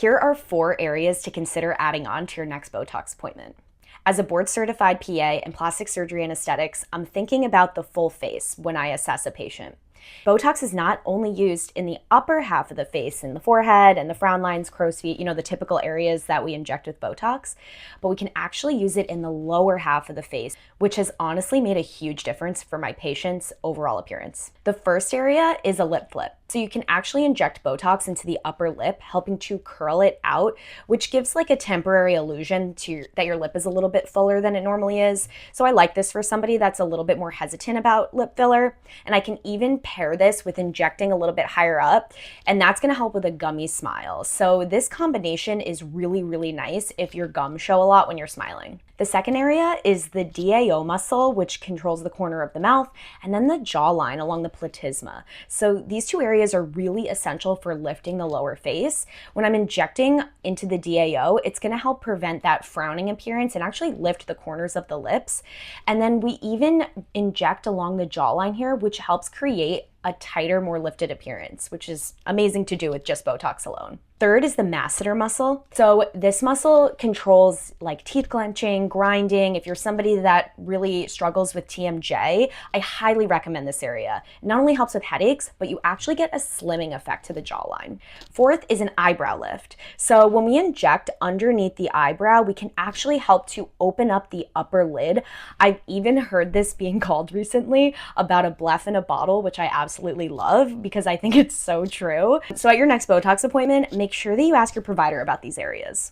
Here are 4 areas to consider adding on to your next Botox appointment. As a board-certified PA in plastic surgery and aesthetics, I'm thinking about the full face when I assess a patient. Botox is not only used in the upper half of the face, in the forehead and the frown lines, crow's feet, the typical areas that we inject with Botox, but we can actually use it in the lower half of the face, which has honestly made a huge difference for my patients' overall appearance. The first area is a lip flip. So you can actually inject Botox into the upper lip, helping to curl it out, which gives like a temporary illusion that your lip is a little bit fuller than it normally is. So I like this for somebody that's a little bit more hesitant about lip filler. And I can even pair this with injecting a little bit higher up, and that's gonna help with a gummy smile. So this combination is really, really nice if your gums show a lot when you're smiling. The second area is the DAO muscle, which controls the corner of the mouth, and then the jawline along the platysma. So these 2 areas are really essential for lifting the lower face. When I'm injecting into the DAO, it's gonna help prevent that frowning appearance and actually lift the corners of the lips. And then we even inject along the jawline here, which helps create a tighter, more lifted appearance, which is amazing to do with just Botox alone. Third is the masseter muscle. So this muscle controls like teeth clenching, grinding. If you're somebody that really struggles with TMJ, I highly recommend this area. It not only helps with headaches, but you actually get a slimming effect to the jawline. Fourth is an eyebrow lift. So when we inject underneath the eyebrow, we can actually help to open up the upper lid. I've even heard this being called recently about a bleph in a bottle, which I absolutely love because I think it's so true. So at your next Botox appointment, make sure that you ask your provider about these areas.